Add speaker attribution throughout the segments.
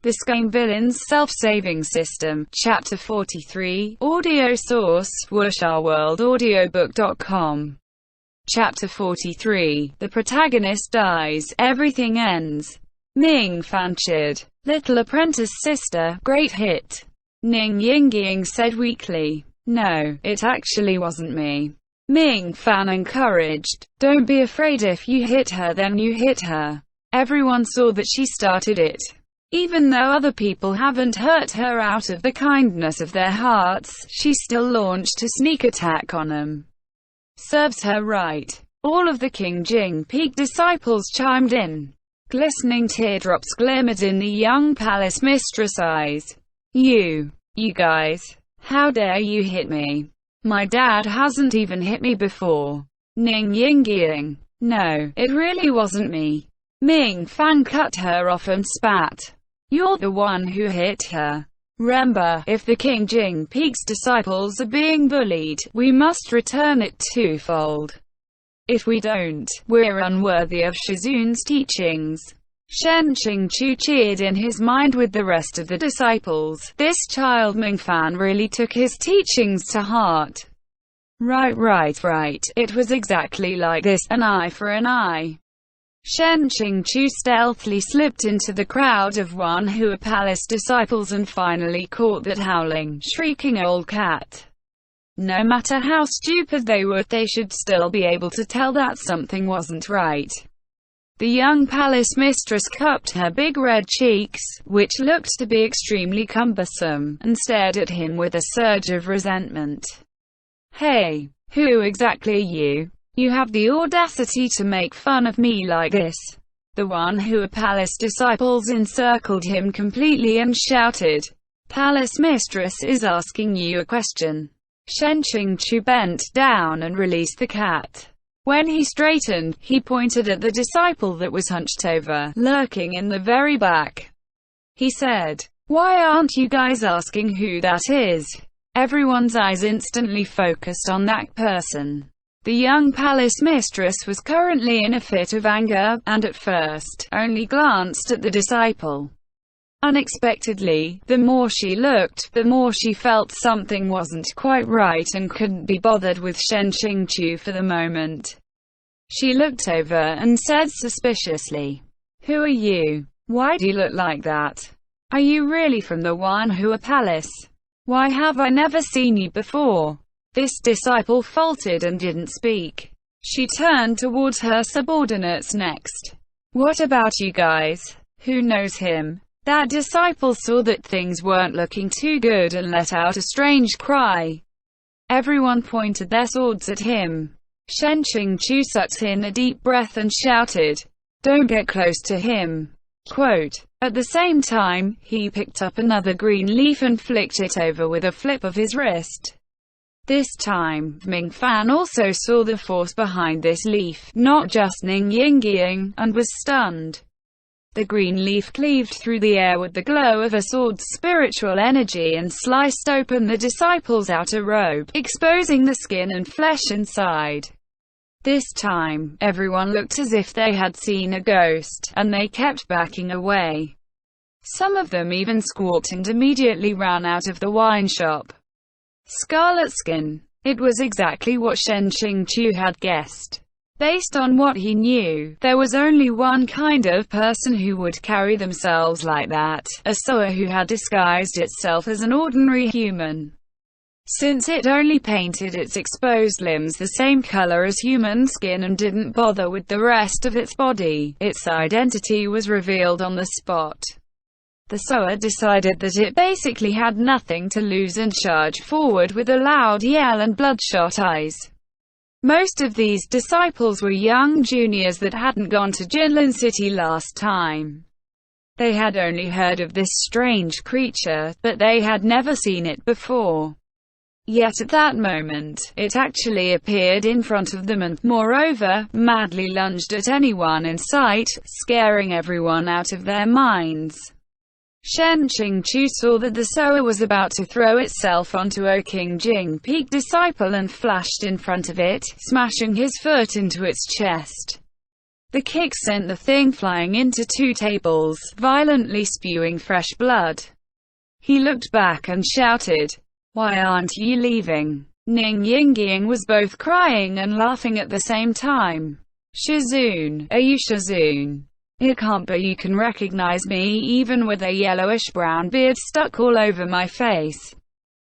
Speaker 1: The Scam Villain's Self-Saving System, Chapter 43, audio source, WuxaWorldAudiobook.com. Chapter 43, the protagonist dies, everything ends. Ming Fan chid. Little Apprentice Sister, great hit. Ning Yingying said weakly. No, it actually wasn't me. Ming Fan encouraged. Don't be afraid, if you hit her then you hit her. Everyone saw that she started it. Even though other people haven't hurt her out of the kindness of their hearts, she still launched a sneak attack on them. Serves her right. All of the King Jing Peak disciples chimed in. Glistening teardrops glimmered in the young palace mistress' eyes. You guys, how dare you hit me? My dad hasn't even hit me before. Ning Yingying. No, it really wasn't me. Ming Fan cut her off and spat. You're the one who hit her. Remember, if the King Jing Peak's disciples are being bullied, we must return it twofold. If we don't, we're unworthy of Shizun's teachings. Shen Qingchu cheered in his mind with the rest of the disciples. This child Ming Fan really took his teachings to heart. Right. It was exactly like this, an eye for an eye. Shen Qingchu stealthily slipped into the crowd of Wanhua Palace disciples and finally caught that howling, shrieking old cat. No matter how stupid they were, they should still be able to tell that something wasn't right. The young palace mistress cupped her big red cheeks, which looked to be extremely cumbersome, and stared at him with a surge of resentment. Hey, who exactly are you? You have the audacity to make fun of me like this. The Wanhua Palace disciples encircled him completely and shouted. Palace mistress is asking you a question. Shen Qingchu bent down and released the cat. When he straightened, he pointed at the disciple that was hunched over, lurking in the very back. He said, "Why aren't you guys asking who that is?" Everyone's eyes instantly focused on that person. The young palace mistress was currently in a fit of anger, and at first, only glanced at the disciple. Unexpectedly, the more she looked, the more she felt something wasn't quite right and couldn't be bothered with Shen Qingchu for the moment. She looked over and said suspiciously, "Who are you? Why do you look like that? Are you really from the Wanhua Palace? Why have I never seen you before?" This disciple faltered and didn't speak. She turned towards her subordinates next. "What about you guys? Who knows him?" That disciple saw that things weren't looking too good and let out a strange cry. Everyone pointed their swords at him. Shen Qingchu sucked in a deep breath and shouted, "Don't get close to him." Quote. At the same time, he picked up another green leaf and flicked it over with a flip of his wrist. This time, Ming Fan also saw the force behind this leaf, not just Ning Yingying, and was stunned. The green leaf cleaved through the air with the glow of a sword's spiritual energy and sliced open the disciple's outer robe, exposing the skin and flesh inside. This time, everyone looked as if they had seen a ghost, and they kept backing away. Some of them even squawked and immediately ran out of the wine shop. Scarlet skin. It was exactly what Shen Qingchu had guessed. Based on what he knew, there was only one kind of person who would carry themselves like that, a Soa who had disguised itself as an ordinary human. Since it only painted its exposed limbs the same color as human skin and didn't bother with the rest of its body, its identity was revealed on the spot. The Soa decided that it basically had nothing to lose and charged forward with a loud yell and bloodshot eyes. Most of these disciples were young juniors that hadn't gone to Jinlin City last time. They had only heard of this strange creature, but they had never seen it before. Yet at that moment, it actually appeared in front of them and, moreover, madly lunged at anyone in sight, scaring everyone out of their minds. Shen Qingchu saw that the Soa was about to throw itself onto a King Jing Peak disciple and flashed in front of it, smashing his foot into its chest. The kick sent the thing flying into 2 tables, violently spewing fresh blood. He looked back and shouted, "Why aren't you leaving?" Ning Yingying was both crying and laughing at the same time. "Shizun, are you Shizun? It can't be you can recognize me even with a yellowish-brown beard stuck all over my face."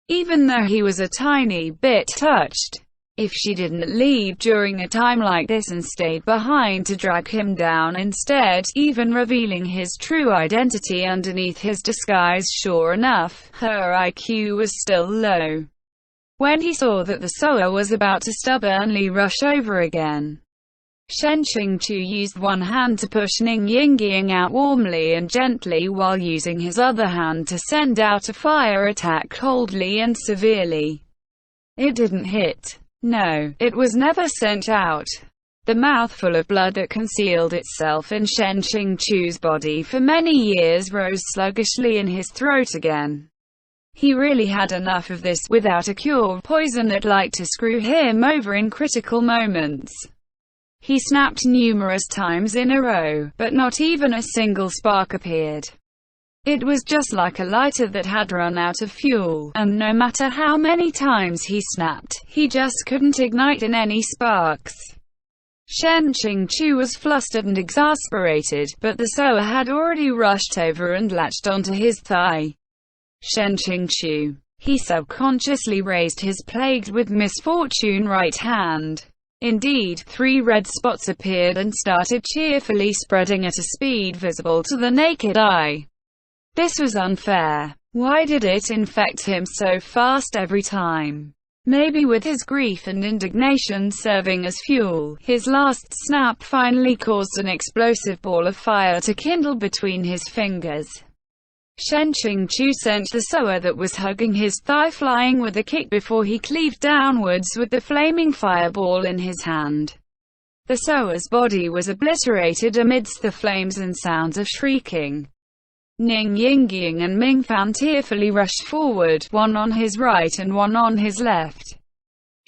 Speaker 1: Even though he was a tiny bit touched, if she didn't leave during a time like this and stayed behind to drag him down instead, even revealing his true identity underneath his disguise, sure enough, her IQ was still low. When he saw that the Soa was about to stubbornly rush over again, Shen Qingchu used one hand to push Ning Yingying out warmly and gently while using his other hand to send out a fire attack coldly and severely. It didn't hit. No, it was never sent out. The mouthful of blood that concealed itself in Shen Qingchu's body for many years rose sluggishly in his throat again. He really had enough of this. Without a cure, poison that liked to screw him over in critical moments. He snapped numerous times in a row, but not even a single spark appeared. It was just like a lighter that had run out of fuel, and no matter how many times he snapped, he just couldn't ignite in any sparks. Shen Qingchu was flustered and exasperated, but the Soa had already rushed over and latched onto his thigh. Shen Qingchu. He subconsciously raised his plagued with misfortune right hand. Indeed, 3 red spots appeared and started cheerfully spreading at a speed visible to the naked eye. This was unfair. Why did it infect him so fast every time? Maybe with his grief and indignation serving as fuel, his last snap finally caused an explosive ball of fire to kindle between his fingers. Shen Qingchu sent the Soa that was hugging his thigh flying with a kick before he cleaved downwards with the flaming fireball in his hand. The Soa's body was obliterated amidst the flames and sounds of shrieking. Ning Yingying and Ming Fan tearfully rushed forward, one on his right and one on his left.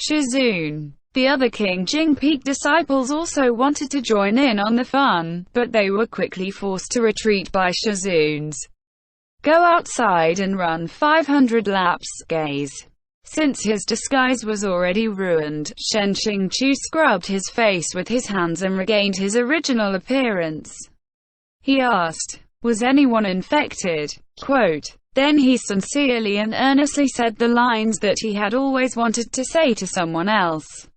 Speaker 1: Shizun. The other King Jing Peak disciples also wanted to join in on the fun, but they were quickly forced to retreat by Shizun's "Go outside and run 500 laps" gaze. Since his disguise was already ruined, Shen Qingchu scrubbed his face with his hands and regained his original appearance. He asked, "Was anyone infected?" Quote. Then he sincerely and earnestly said the lines that he had always wanted to say to someone else.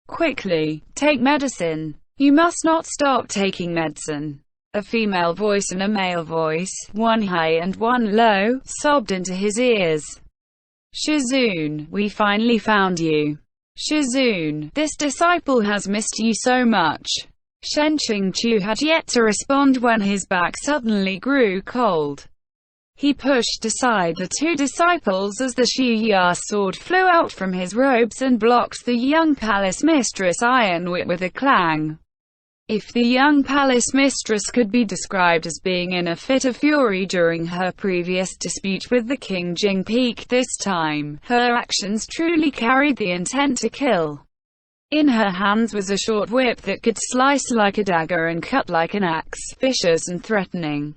Speaker 1: Quickly, take medicine. You must not stop taking medicine. A female voice and a male voice, one high and one low, sobbed into his ears. Shizun, we finally found you. Shizun, this disciple has missed you so much. Shen Qingchu had yet to respond when his back suddenly grew cold. He pushed aside the 2 disciples as the Shuya sword flew out from his robes and blocked the young palace mistress iron whip with a clang. If the young palace mistress could be described as being in a fit of fury during her previous dispute with the King Jing Peak, this time, her actions truly carried the intent to kill. In her hands was a short whip that could slice like a dagger and cut like an axe, vicious and threatening.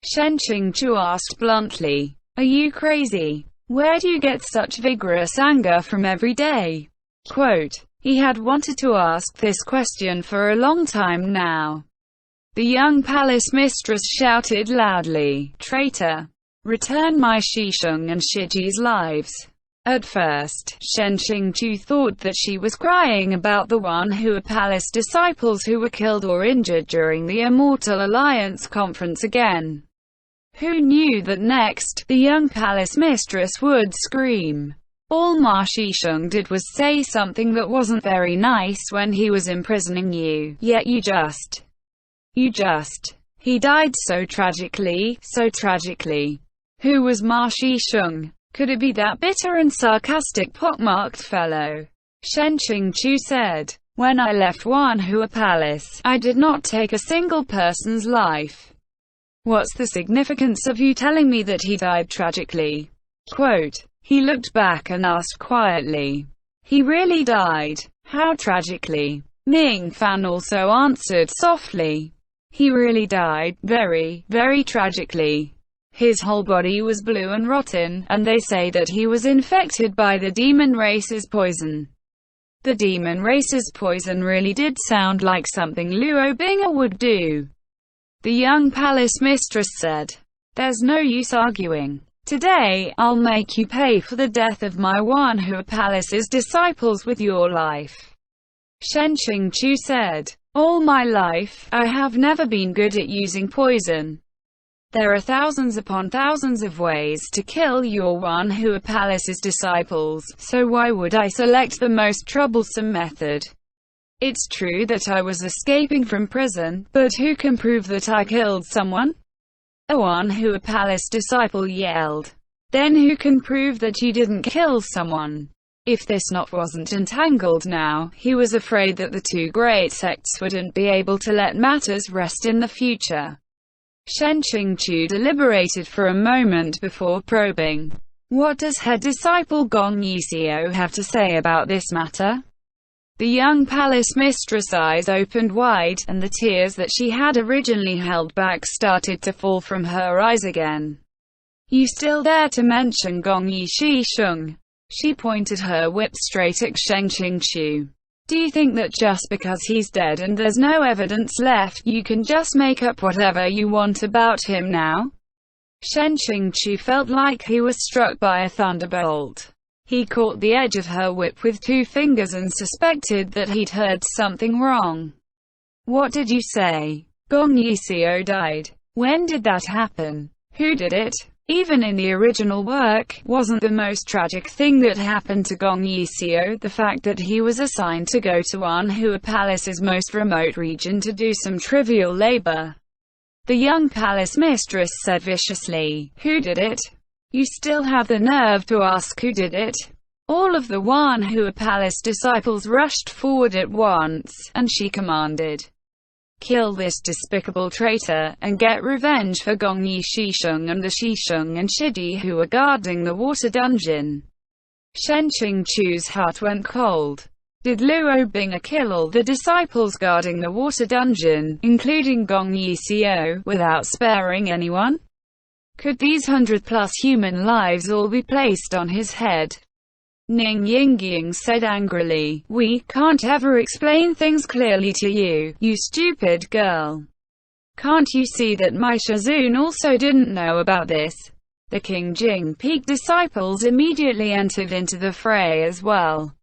Speaker 1: Shen Qingchu asked bluntly, "Are you crazy? Where do you get such vigorous anger from every day?" Quote. He had wanted to ask this question for a long time now. The young palace mistress shouted loudly, "Traitor! Return my Shisheng and Shiji's lives." At first, Shen Qingchu thought that she was crying about the Wanhua Palace disciples who were killed or injured during the Immortal Alliance conference again. Who knew that next, the young palace mistress would scream. All Ma Shisheng did was say something that wasn't very nice when he was imprisoning you, yet you just. He died so tragically, so tragically. Who was Ma Shisheng? Could it be that bitter and sarcastic pockmarked fellow? Shen Qingchu said, "When I left Wanhua Palace, I did not take a single person's life. What's the significance of you telling me that he died tragically?" Quote. He looked back and asked quietly, "He really died? How tragically?" Ning Fan also answered softly. He really died, very, very tragically. His whole body was blue and rotten, and they say that he was infected by the demon race's poison. The demon race's poison really did sound like something Luo Bing'er would do. The young palace mistress said, "There's no use arguing. Today, I'll make you pay for the death of my Wanhua Palace's disciples with your life." Shen Qingchu said, "All my life, I have never been good at using poison. There are thousands upon thousands of ways to kill your Wanhua Palace's disciples, so why would I select the most troublesome method? It's true that I was escaping from prison, but who can prove that I killed someone?" A Wanhua Palace disciple yelled. "Then who can prove that you didn't kill someone?" If this knot wasn't entangled now, he was afraid that the two great sects wouldn't be able to let matters rest in the future. Shen Qingchu deliberated for a moment before probing. "What does head disciple Gong Yixio have to say about this matter?" The young palace mistress' eyes opened wide, and the tears that she had originally held back started to fall from her eyes again. "You still dare to mention Gong Yixisheng?" She pointed her whip straight at Shen Qingchu. "Do you think that just because he's dead and there's no evidence left, you can just make up whatever you want about him now?" Shen Qingchu felt like he was struck by a thunderbolt. He caught the edge of her whip with 2 fingers and suspected that he'd heard something wrong. "What did you say? Gong Yixio died? When did that happen? Who did it?" Even in the original work, wasn't the most tragic thing that happened to Gong Yixio the fact that he was assigned to go to Wanhua Palace's most remote region to do some trivial labor? The young palace mistress said viciously, "Who did it? You still have the nerve to ask who did it?" All of the Wanhua Palace disciples rushed forward at once, and she commanded, "Kill this despicable traitor, and get revenge for Gong Yixisheng and the Shisheng and Shidi who are guarding the water dungeon." Shen Qingchu's heart went cold. Did Luo Bing'er kill all the disciples guarding the water dungeon, including Gong Yixio, without sparing anyone? Could these 100+ human lives all be placed on his head? Ning Yingying said angrily, "We can't ever explain things clearly to you, you stupid girl. Can't you see that my Shizun also didn't know about this?" The Qingjing Peak disciples immediately entered into the fray as well.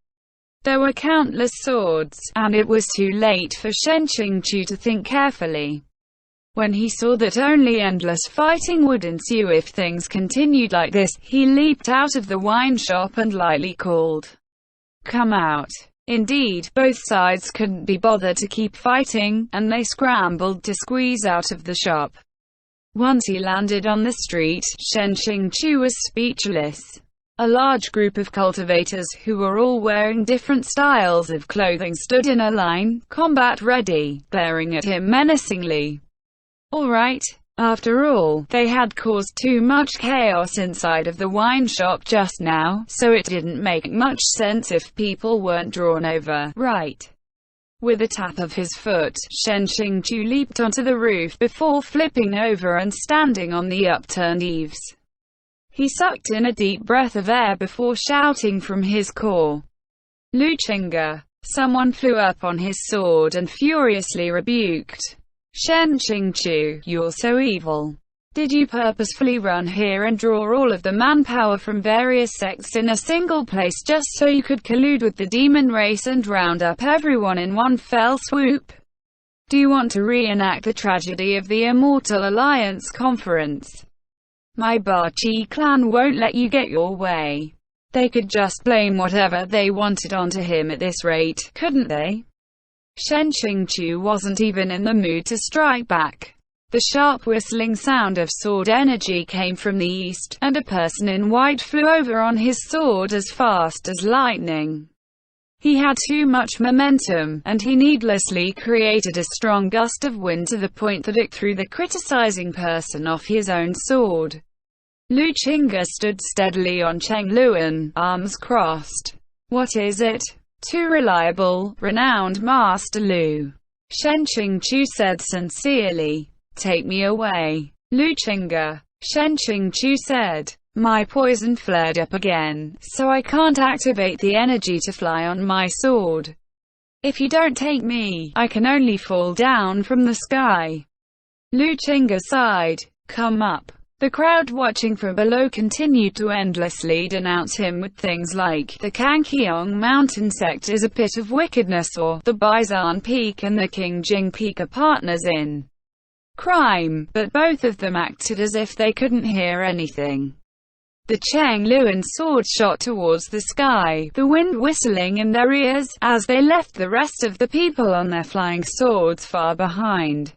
Speaker 1: There were countless swords, and it was too late for Shen Qingchu to think carefully. When he saw that only endless fighting would ensue if things continued like this, he leaped out of the wine shop and lightly called, "Come out." Indeed, both sides couldn't be bothered to keep fighting, and they scrambled to squeeze out of the shop. Once he landed on the street, Shen Qingchu was speechless. A large group of cultivators, who were all wearing different styles of clothing, stood in a line, combat ready, glaring at him menacingly. All right. After all, they had caused too much chaos inside of the wine shop just now, so it didn't make much sense if people weren't drawn over, right? With a tap of his foot, Shen Qingchu leaped onto the roof before flipping over and standing on the upturned eaves. He sucked in a deep breath of air before shouting from his core, "Lu Qingge!" Someone flew up on his sword and furiously rebuked Shen Qingchu, "You're so evil. Did you purposefully run here and draw all of the manpower from various sects in a single place just so you could collude with the demon race and round up everyone in one fell swoop? Do you want to reenact the tragedy of the Immortal Alliance Conference? My Ba Qi clan won't let you get your way." They could just blame whatever they wanted onto him at this rate, couldn't they? Shen Qingchu wasn't even in the mood to strike back. The sharp whistling sound of sword energy came from the east, and a person in white flew over on his sword as fast as lightning. He had too much momentum, and he needlessly created a strong gust of wind to the point that it threw the criticizing person off his own sword. Lu Qingge stood steadily on Cheng Luan, arms crossed. "What is it?" Too reliable, renowned Master Lu. Shen Qingchu said sincerely. Take me away, Lu Qingge. Shen Qingchu said. My poison flared up again, so I can't activate the energy to fly on my sword. If you don't take me, I can only fall down from the sky. Lu Qingge sighed. Come up. The crowd watching from below continued to endlessly denounce him with things like, the Kangqiong Mountain sect is a pit of wickedness, or, the Baizan Peak and the Qingjing Peak are partners in crime, but both of them acted as if they couldn't hear anything. The Cheng Luan swords shot towards the sky, the wind whistling in their ears, as they left the rest of the people on their flying swords far behind.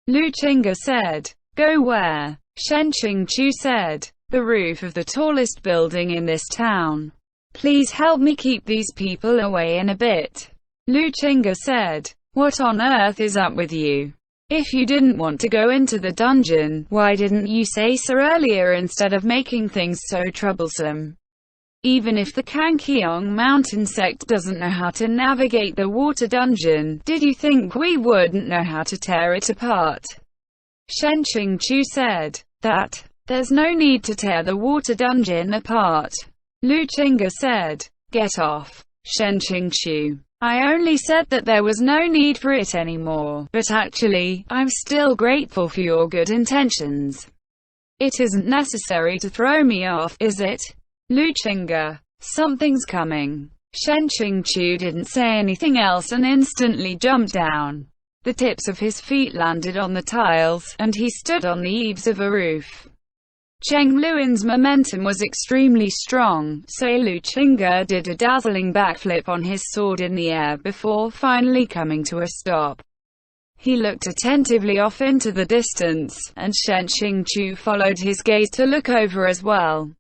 Speaker 1: Lu Qingge said. Go where? Shen Qingchu said. The roof of the tallest building in this town. Please help me keep these people away in a bit. Lu Qingge said. What on earth is up with you? If you didn't want to go into the dungeon, why didn't you say so earlier instead of making things so troublesome? Even if the Kangqiong Mountain sect doesn't know how to navigate the water dungeon, did you think we wouldn't know how to tear it apart? Shen Qingchu said. There's no need to tear the water dungeon apart. Lu Qingge said. Get off, Shen Qingchu. I only said that there was no need for it anymore, but actually, I'm still grateful for your good intentions. It isn't necessary to throw me off, is it? Lu Qingge. Something's coming. Shen Qingchu didn't say anything else and instantly jumped down. The tips of his feet landed on the tiles, and he stood on the eaves of a roof. Cheng Luan's momentum was extremely strong, so Lu Qingge did a dazzling backflip on his sword in the air before finally coming to a stop. He looked attentively off into the distance, and Shen Qingchu followed his gaze to look over as well.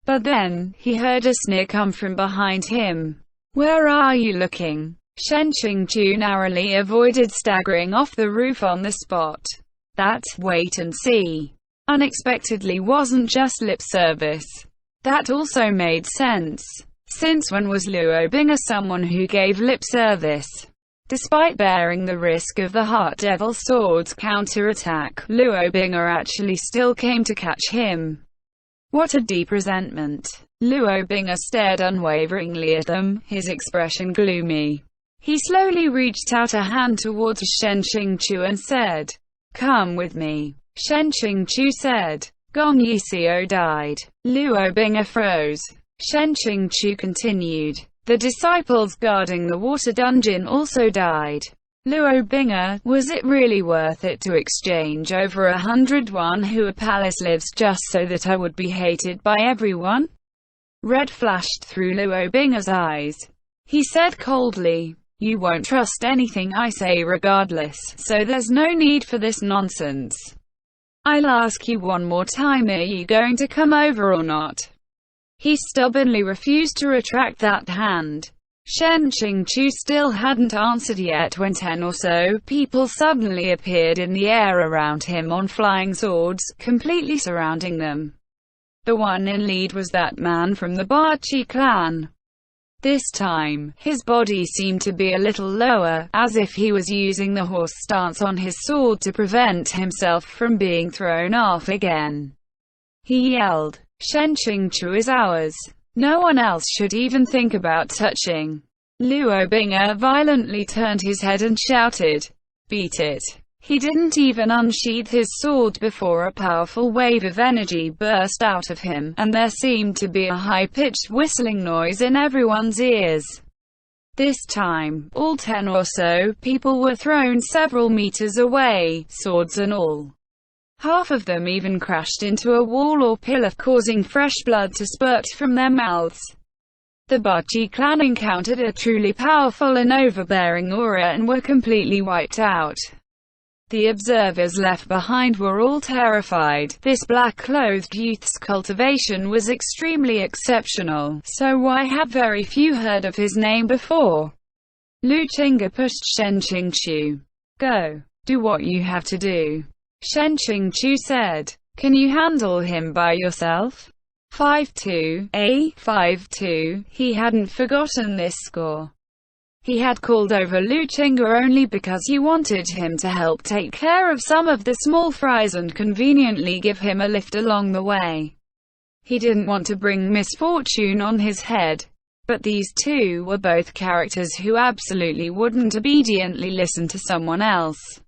Speaker 1: But then, he heard a sneer come from behind him. Where are you looking? Shen Qingchu narrowly avoided staggering off the roof on the spot. That, wait and see, unexpectedly wasn't just lip service. That also made sense. Since when was Luo Bing'e someone who gave lip service? Despite bearing the risk of the Heart Devil Sword's counterattack, Luo Bing'e actually still came to catch him. What a deep resentment. Luo Bing'e stared unwaveringly at them, his expression gloomy. He slowly reached out a hand towards Shen Qingchu and said, Come with me. Shen Qingchu said. Gong Yixio died. Luo Bing'e froze. Shen Qingchu continued. The disciples guarding the water dungeon also died. Luo Bing'e, was it really worth it to exchange over 101 Hua Palace lives just so that I would be hated by everyone? Red flashed through Luo Bing'e's eyes. He said coldly, You won't trust anything I say regardless, so there's no need for this nonsense. I'll ask you one more time, are you going to come over or not? He stubbornly refused to retract that hand. Shen Qingchu still hadn't answered yet when 10 or so people suddenly appeared in the air around him on flying swords, completely surrounding them. The one in lead was that man from the Bachi clan. This time, his body seemed to be a little lower, as if he was using the horse stance on his sword to prevent himself from being thrown off again. He yelled, Shen Qingchu is ours. No one else should even think about touching. Luo Bing'e violently turned his head and shouted, Beat it. He didn't even unsheath his sword before a powerful wave of energy burst out of him, and there seemed to be a high-pitched whistling noise in everyone's ears. This time, all 10 or so people were thrown several meters away, swords and all. Half of them even crashed into a wall or pillar, causing fresh blood to spurt from their mouths. The Bachi clan encountered a truly powerful and overbearing aura and were completely wiped out. The observers left behind were all terrified. This black-clothed youth's cultivation was extremely exceptional, so why have very few heard of his name before? Lu Qingge pushed Shen Qingchu. Go. Do what you have to do. Shen Qingchu said. Can you handle him by yourself? 5-2, 5-2, he hadn't forgotten this score. He had called over Lu Qingge only because he wanted him to help take care of some of the small fries and conveniently give him a lift along the way. He didn't want to bring misfortune on his head. But these two were both characters who absolutely wouldn't obediently listen to someone else.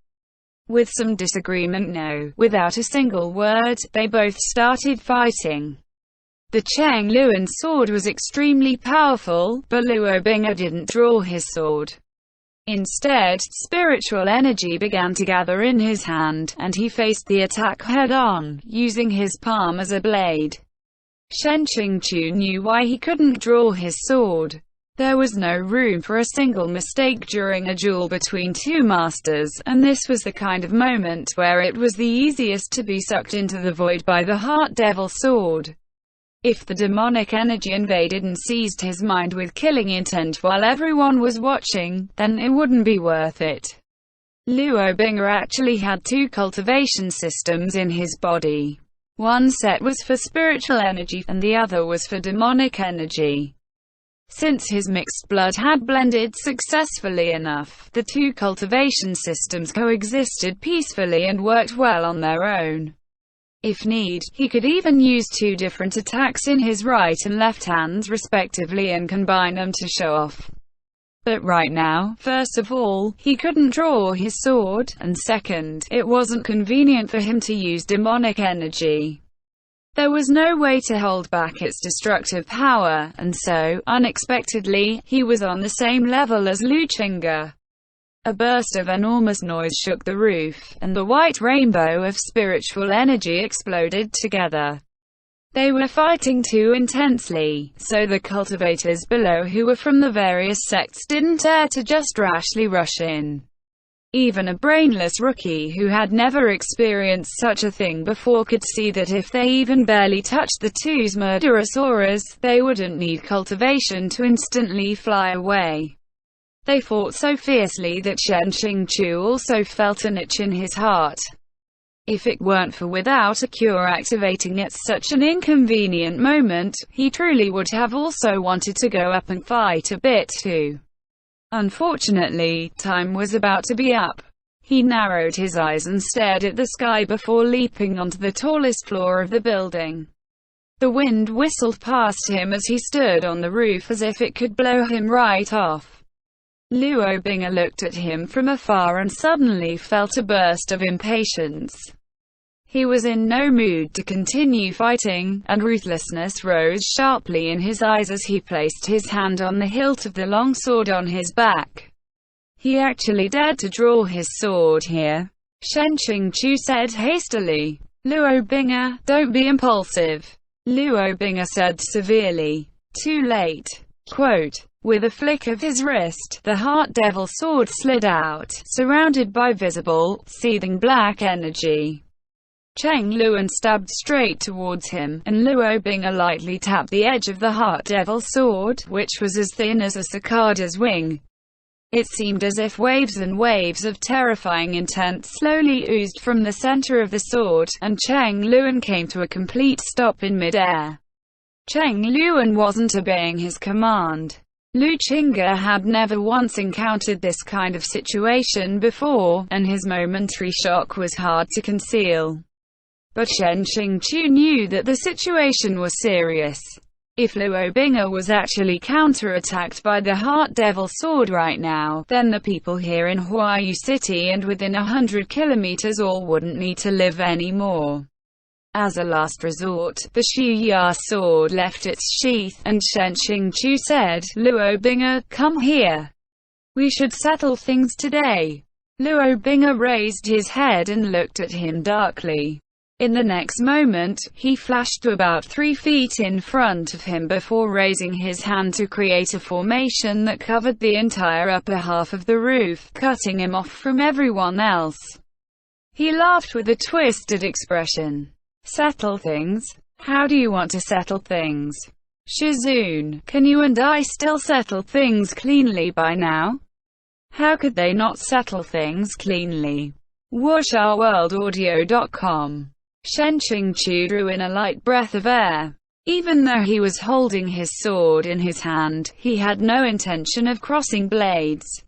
Speaker 1: With some disagreement, without a single word, they both started fighting. The Cheng Luan sword was extremely powerful, but Luo Bing'e didn't draw his sword. Instead, spiritual energy began to gather in his hand, and he faced the attack head-on, using his palm as a blade. Shen Qingchu knew why he couldn't draw his sword. There was no room for a single mistake during a duel between two masters, and this was the kind of moment where it was the easiest to be sucked into the void by the Heart Devil sword. If the demonic energy invaded and seized his mind with killing intent while everyone was watching, then it wouldn't be worth it. Luo Bing'e actually had two cultivation systems in his body. One set was for spiritual energy, and the other was for demonic energy. Since his mixed blood had blended successfully enough, the two cultivation systems coexisted peacefully and worked well on their own. If need, he could even use two different attacks in his right and left hands respectively and combine them to show off. But right now, first of all, he couldn't draw his sword, and second, it wasn't convenient for him to use demonic energy. There was no way to hold back its destructive power, and so, unexpectedly, he was on the same level as Lu Qingge. A burst of enormous noise shook the roof, and the white rainbow of spiritual energy exploded together. They were fighting too intensely, so the cultivators below who were from the various sects didn't dare to just rashly rush in. Even a brainless rookie who had never experienced such a thing before could see that if they even barely touched the two's murderous auras, they wouldn't need cultivation to instantly fly away. They fought so fiercely that Shen Qingchu also felt an itch in his heart. If it weren't for Without a Cure activating at such an inconvenient moment, he truly would have also wanted to go up and fight a bit too. Unfortunately, time was about to be up. He narrowed his eyes and stared at the sky before leaping onto the tallest floor of the building. The wind whistled past him as he stood on the roof as if it could blow him right off. Luo Bing'e looked at him from afar and suddenly felt a burst of impatience. He was in no mood to continue fighting, and ruthlessness rose sharply in his eyes as he placed his hand on the hilt of the long sword on his back. He actually dared to draw his sword here. Shen Qingchu said hastily. Luo Bing'e, don't be impulsive. Luo Bing'e said severely. Too late. Quote. With a flick of his wrist, the Heart Devil sword slid out, surrounded by visible, seething black energy. Cheng Luan stabbed straight towards him, and Luo Bing'e lightly tapped the edge of the Heart Devil sword, which was as thin as a cicada's wing. It seemed as if waves and waves of terrifying intent slowly oozed from the center of the sword, and Cheng Luan came to a complete stop in mid-air. Cheng Luan wasn't obeying his command. Lu Qingge had never once encountered this kind of situation before, and his momentary shock was hard to conceal. But Shen Qingchu knew that the situation was serious. If Luo Bing'e was actually counterattacked by the Heart Devil sword right now, then the people here in Huayu City and within 100 kilometers all wouldn't need to live anymore. As a last resort, the Xuya sword left its sheath, and Shen Qingchu said, Luo Bing'e, come here. We should settle things today. Luo Bing'e raised his head and looked at him darkly. In the next moment, he flashed to about 3 feet in front of him before raising his hand to create a formation that covered the entire upper half of the roof, cutting him off from everyone else. He laughed with a twisted expression. Settle things? How do you want to settle things? Shizun, can you and I still settle things cleanly by now? How could they not settle things cleanly? WuXiaWorldAudio.com. Shen Qingchu drew in a light breath of air. Even though he was holding his sword in his hand, he had no intention of crossing blades.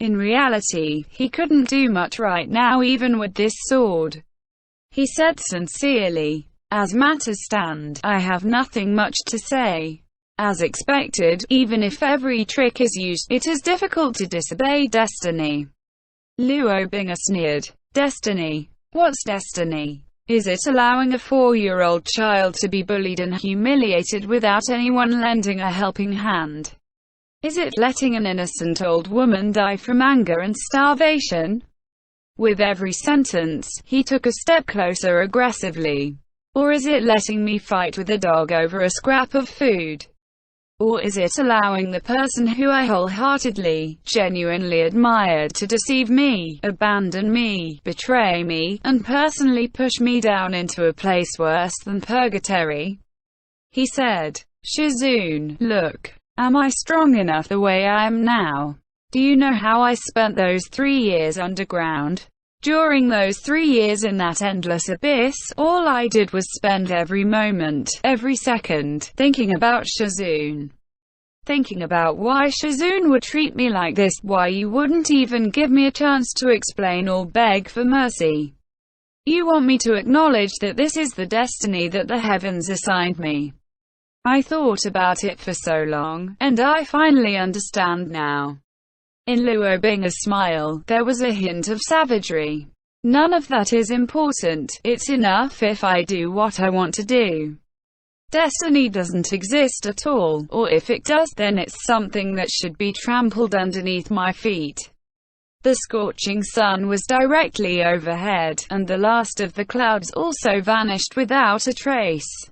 Speaker 1: In reality, he couldn't do much right now even with this sword. He said sincerely, "As matters stand, I have nothing much to say." As expected, even if every trick is used, it is difficult to disobey destiny. Luo Bing'e sneered. Destiny? What's destiny? Is it allowing a 4-year-old child to be bullied and humiliated without anyone lending a helping hand? Is it letting an innocent old woman die from anger and starvation? With every sentence, he took a step closer aggressively. Or is it letting me fight with a dog over a scrap of food? Or is it allowing the person who I wholeheartedly, genuinely admired to deceive me, abandon me, betray me, and personally push me down into a place worse than purgatory? He said, "Shizune, look. Am I strong enough the way I am now? Do you know how I spent those 3 years underground? During those 3 years in that endless abyss, all I did was spend every moment, every second, thinking about Shizune. Thinking about why Shizune would treat me like this, why you wouldn't even give me a chance to explain or beg for mercy. You want me to acknowledge that this is the destiny that the heavens assigned me. I thought about it for so long, and I finally understand now." In Luo Bing'e's smile, there was a hint of savagery. "None of that is important. It's enough if I do what I want to do. Destiny doesn't exist at all, or if it does, then it's something that should be trampled underneath my feet." The scorching sun was directly overhead, and the last of the clouds also vanished without a trace.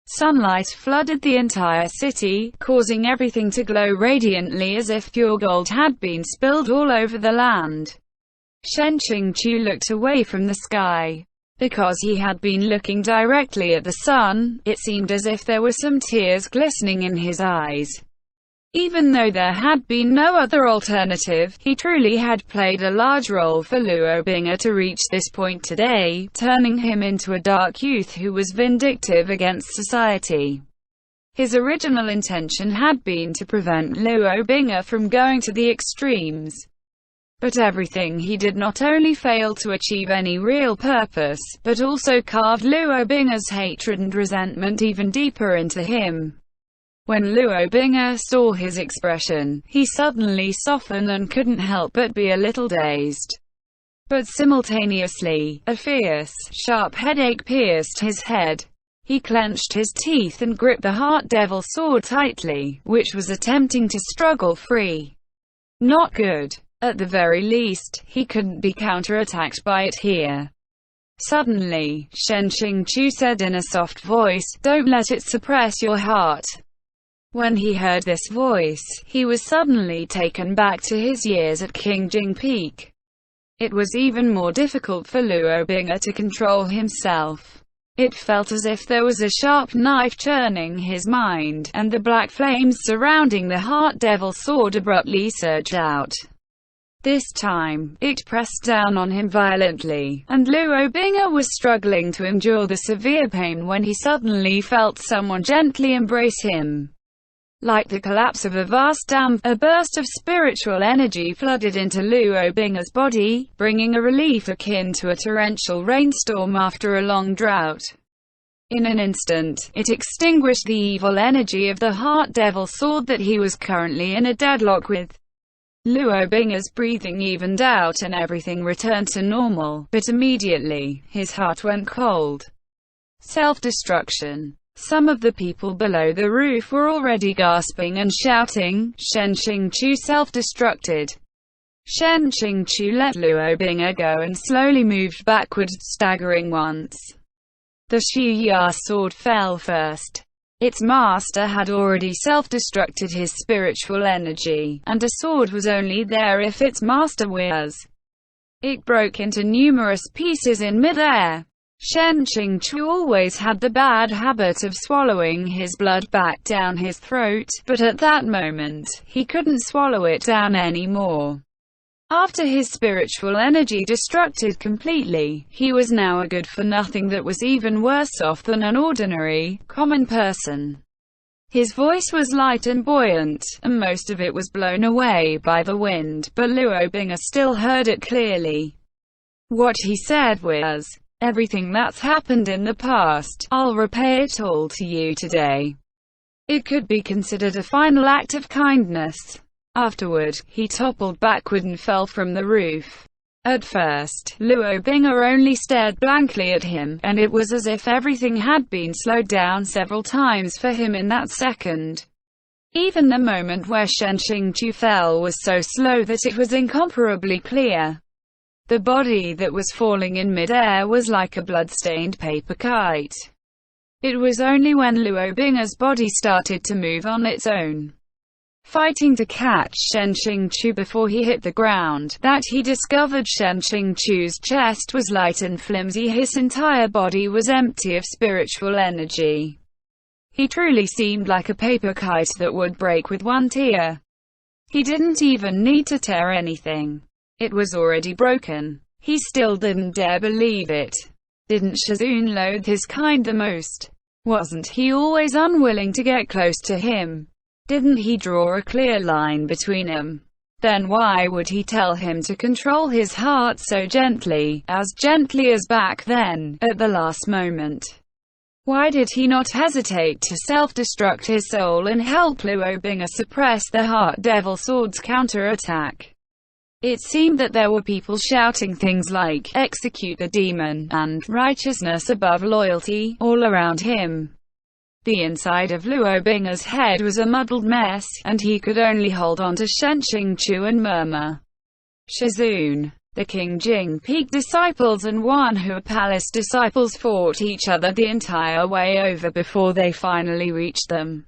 Speaker 1: Sunlight flooded the entire city, causing everything to glow radiantly as if pure gold had been spilled all over the land. Shen Qingqiu looked away from the sky. Because he had been looking directly at the sun, it seemed as if there were some tears glistening in his eyes. Even though there had been no other alternative, he truly had played a large role for Luo Bing'e to reach this point today, turning him into a dark youth who was vindictive against society. His original intention had been to prevent Luo Bing'e from going to the extremes. But everything he did not only failed to achieve any real purpose, but also carved Luo Bing'e's hatred and resentment even deeper into him. When Luo Bing'e saw his expression, he suddenly softened and couldn't help but be a little dazed. But simultaneously, a fierce, sharp headache pierced his head. He clenched his teeth and gripped the Heart Devil sword tightly, which was attempting to struggle free. Not good. At the very least, he couldn't be counterattacked by it here. Suddenly, Shen Qingqiu said in a soft voice, "Don't let it suppress your heart." When he heard this voice, he was suddenly taken back to his years at Qingjing Peak. It was even more difficult for Luo Bing'e to control himself. It felt as if there was a sharp knife churning his mind, and the black flames surrounding the Heart Devil sword abruptly surged out. This time, it pressed down on him violently, and Luo Bing'e was struggling to endure the severe pain when he suddenly felt someone gently embrace him. Like the collapse of a vast dam, a burst of spiritual energy flooded into Luo Bing'e's body, bringing a relief akin to a torrential rainstorm after a long drought. In an instant, it extinguished the evil energy of the Heart Devil sword that he was currently in a deadlock with. Luo Bing'e's breathing evened out and everything returned to normal, but immediately, his heart went cold. Self-destruction. Some of the people below the roof were already gasping and shouting, "Shen Qingqiu self-destructed." Shen Qingqiu let Luo Bing'e go and slowly moved backward, staggering once. The Xu sword fell first. Its master had already self-destructed his spiritual energy, and a sword was only there if its master was. It broke into numerous pieces in mid-air. Shen Qingqiu always had the bad habit of swallowing his blood back down his throat, but at that moment, he couldn't swallow it down anymore. After his spiritual energy destructed completely, he was now a good-for-nothing that was even worse off than an ordinary, common person. His voice was light and buoyant, and most of it was blown away by the wind, but Luo Bing'e still heard it clearly. What he said was, "Everything that's happened in the past, I'll repay it all to you today." It could be considered a final act of kindness. Afterward, he toppled backward and fell from the roof. At first, Luo Bing'e only stared blankly at him, and it was as if everything had been slowed down several times for him in that second. Even the moment where Shen Qingchu fell was so slow that it was incomparably clear. The body that was falling in mid-air was like a blood-stained paper kite. It was only when Luo Bing'e's body started to move on its own, fighting to catch Shen Qingchu before he hit the ground, that he discovered Shen Qingchu's chest was light and flimsy. His entire body was empty of spiritual energy. He truly seemed like a paper kite that would break with one tear. He didn't even need to tear anything. It was already broken. He still didn't dare believe it. Didn't Shizun loathe his kind the most? Wasn't he always unwilling to get close to him? Didn't he draw a clear line between them? Then why would he tell him to control his heart so gently as back then, at the last moment? Why did he not hesitate to self-destruct his soul and help Luo Bing'e suppress the Heart Devil Sword's counter-attack? It seemed that there were people shouting things like, "Execute the demon," and "Righteousness above loyalty," all around him. The inside of Luo Bing'e's head was a muddled mess, and he could only hold on to Shen Qingchu and murmur. Shizun. The Qingjing Peak disciples and Wanhua Palace disciples fought each other the entire way over before they finally reached them.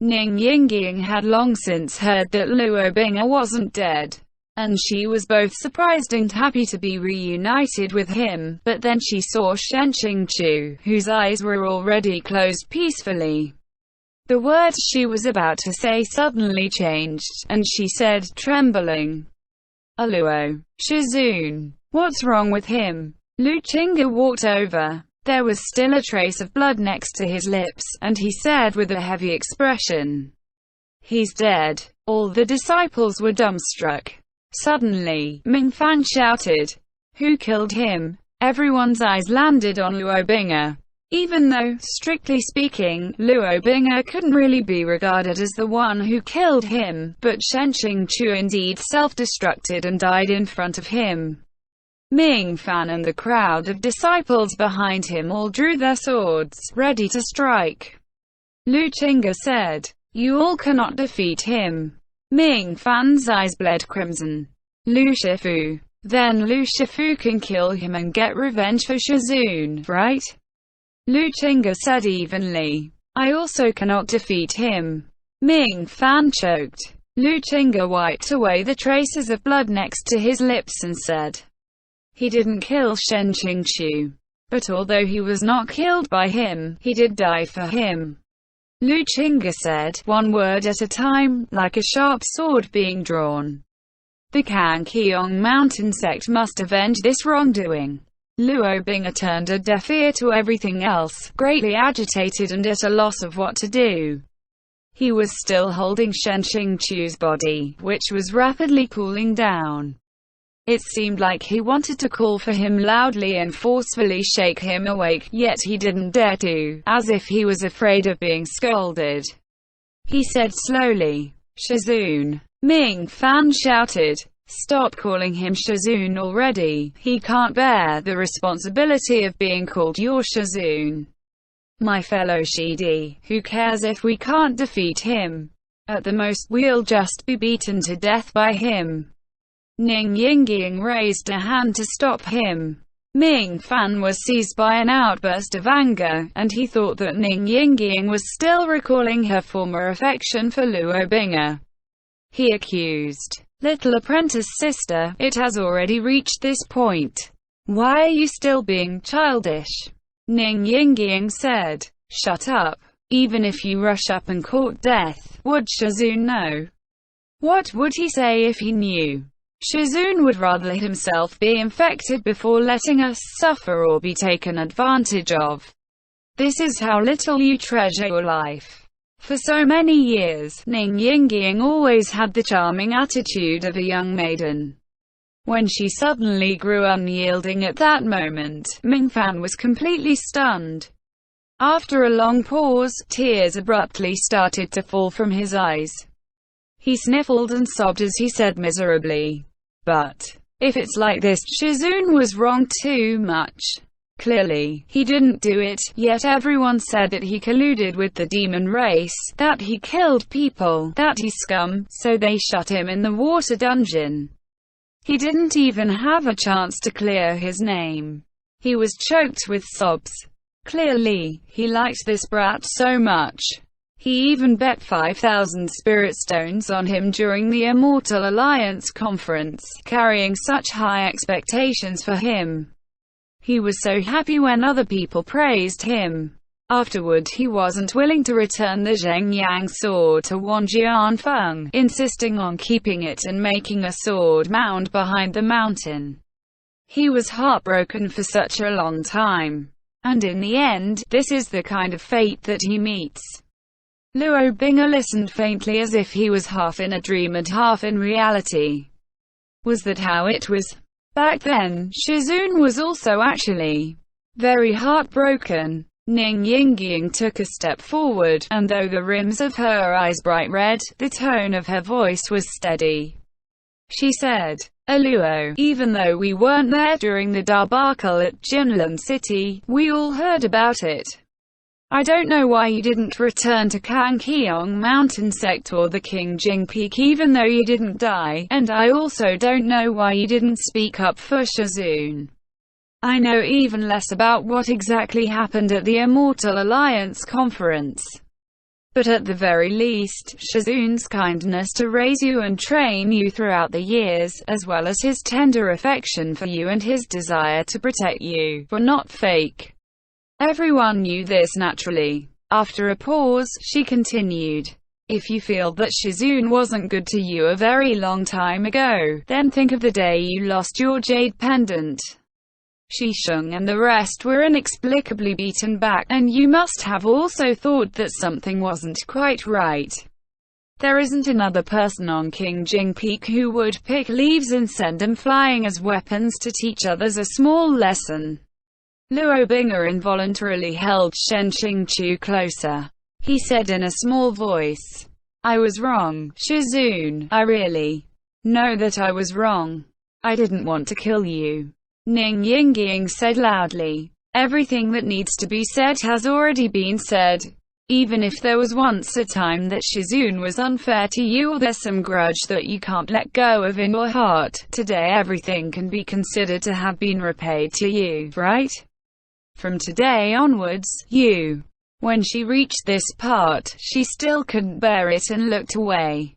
Speaker 1: Ning Yingying had long since heard that Luo Bing'e wasn't dead, and she was both surprised and happy to be reunited with him, but then she saw Shen Qingchu, whose eyes were already closed peacefully. The words she was about to say suddenly changed, and she said, trembling, "Luo, Shizun, what's wrong with him?" Lu Qingge walked over. There was still a trace of blood next to his lips, and he said with a heavy expression, "He's dead." All the disciples were dumbstruck. Suddenly, Ming Fan shouted, "Who killed him?" Everyone's eyes landed on Luo Bing'e. Even though, strictly speaking, Luo Bing'e couldn't really be regarded as the one who killed him, but Shen Qingchu indeed self-destructed and died in front of him. Ming Fan and the crowd of disciples behind him all drew their swords, ready to strike. Lu Qingge said, "You all cannot defeat him." Ming Fan's eyes bled crimson. "Lu Shifu. Then Lu Shifu can kill him and get revenge for Shizun, right?" Lu Qingge said evenly. "I also cannot defeat him." Ming Fan choked. Lu Qingge wiped away the traces of blood next to his lips and said, "He didn't kill Shen Qingchu. But although he was not killed by him, he did die for him." Lu Qingge said, one word at a time, like a sharp sword being drawn. "The Kankiong Mountain sect must avenge this wrongdoing." Luo Bing'e turned a deaf ear to everything else, greatly agitated and at a loss of what to do. He was still holding Shen Qingchu's body, which was rapidly cooling down. It seemed like he wanted to call for him loudly and forcefully shake him awake, yet he didn't dare to, as if he was afraid of being scolded. He said slowly, "Shizun." Ming Fan shouted, "Stop calling him Shizun already. He can't bear the responsibility of being called your Shizun. My fellow Shidi, who cares if we can't defeat him? At the most, we'll just be beaten to death by him." Ning Yingying raised a hand to stop him. Ming Fan was seized by an outburst of anger, and he thought that Ning Yingying was still recalling her former affection for Luo Bing'e. He accused, "Little apprentice sister, it has already reached this point. Why are you still being childish?" Ning Yingying said, "Shut up. Even if you rush up and court death, would Shizun know? What would he say if he knew?" Shizun would rather himself be infected before letting us suffer or be taken advantage of. This is how little you treasure your life. For so many years, Ning Yingying always had the charming attitude of a young maiden. When she suddenly grew unyielding at that moment, Mingfan was completely stunned. After a long pause, tears abruptly started to fall from his eyes. He sniffled and sobbed as he said miserably, "But if it's like this, Shizun was wrong too much. Clearly, he didn't do it, yet everyone said that he colluded with the demon race, that he killed people, that he's scum, so they shut him in the water dungeon. He didn't even have a chance to clear his name. He was choked with sobs. Clearly, he liked this brat so much. He even bet 5,000 spirit stones on him during the Immortal Alliance conference, carrying such high expectations for him. He was so happy when other people praised him. Afterward he wasn't willing to return the Zhengyang sword to Wan Jianfeng, insisting on keeping it and making a sword mound behind the mountain. He was heartbroken for such a long time. And in the end, this is the kind of fate that he meets." Luo Bing'er listened faintly as if he was half in a dream and half in reality. Was that how it was? Back then, Shizun was also actually very heartbroken. Ning Yingying took a step forward, and though the rims of her eyes bright red, the tone of her voice was steady. She said, "Luo, even though we weren't there during the debacle at Jinlin City, we all heard about it. I don't know why you didn't return to Kangqiong Mountain Sect or the Qingjing Peak even though you didn't die, and I also don't know why you didn't speak up for Shizun. I know even less about what exactly happened at the Immortal Alliance conference. But at the very least, Shizun's kindness to raise you and train you throughout the years, as well as his tender affection for you and his desire to protect you, were not fake. Everyone knew this naturally." After a pause, she continued, "If you feel that Shizun wasn't good to you a very long time ago, then think of the day you lost your jade pendant. Shisheng and the rest were inexplicably beaten back, and you must have also thought that something wasn't quite right. There isn't another person on Qingjing Peak who would pick leaves and send them flying as weapons to teach others a small lesson." Luo Bing'er involuntarily held Shen Qingchu closer. He said in a small voice, "I was wrong, Shizun. I really know that I was wrong. I didn't want to kill you." Ning Yingying said loudly, "Everything that needs to be said has already been said. Even if there was once a time that Shizun was unfair to you or there's some grudge that you can't let go of in your heart, today everything can be considered to have been repaid to you, right? From today onwards, you." When she reached this part, she still couldn't bear it and looked away.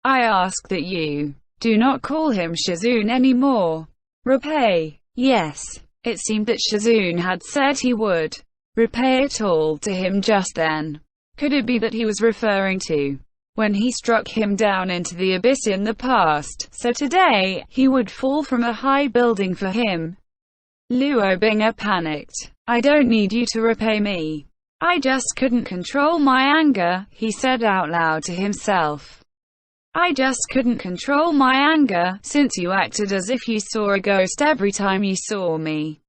Speaker 1: "I ask that you do not call him Shizun anymore. Repay." Yes. It seemed that Shizun had said he would repay it all to him just then. Could it be that he was referring to when he struck him down into the abyss in the past, so today, he would fall from a high building for him? Luo Bing'er panicked. "I don't need you to repay me. I just couldn't control my anger," he said out loud to himself. "I just couldn't control my anger, since you acted as if you saw a ghost every time you saw me.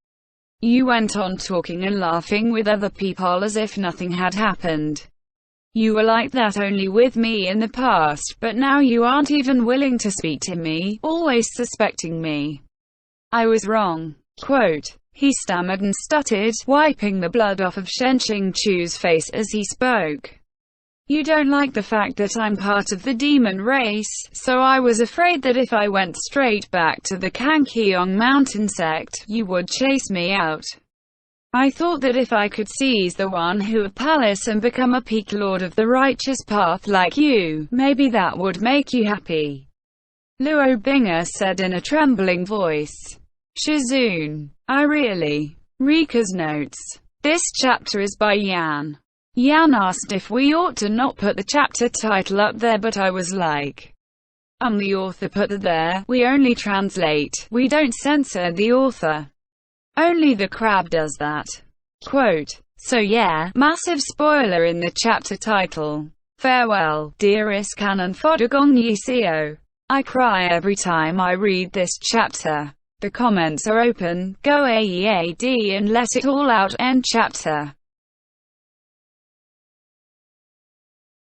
Speaker 1: You went on talking and laughing with other people as if nothing had happened. You were like that only with me in the past, but now you aren't even willing to speak to me, always suspecting me. I was wrong." Quote. He stammered and stuttered, wiping the blood off of Shen Qingchu's face as he spoke. "You don't like the fact that I'm part of the demon race, so I was afraid that if I went straight back to the Kangqiong Mountain Sect, you would chase me out. I thought that if I could seize the Wanhua Palace and become a peak lord of the righteous path like you, maybe that would make you happy." Luo Bing'er said in a trembling voice. "Shizun, I really..." Rika's notes. This chapter is by Yan. Yan asked if we ought to not put the chapter title up there, but I was like, The author put there. We only translate. We don't censor the author. Only the crab does that. Quote. So yeah, massive spoiler in the chapter title. Farewell, dearest canon fodder gong yi seo. I cry every time I read this chapter. The comments are open. Go AEAD and let it all out. End chapter.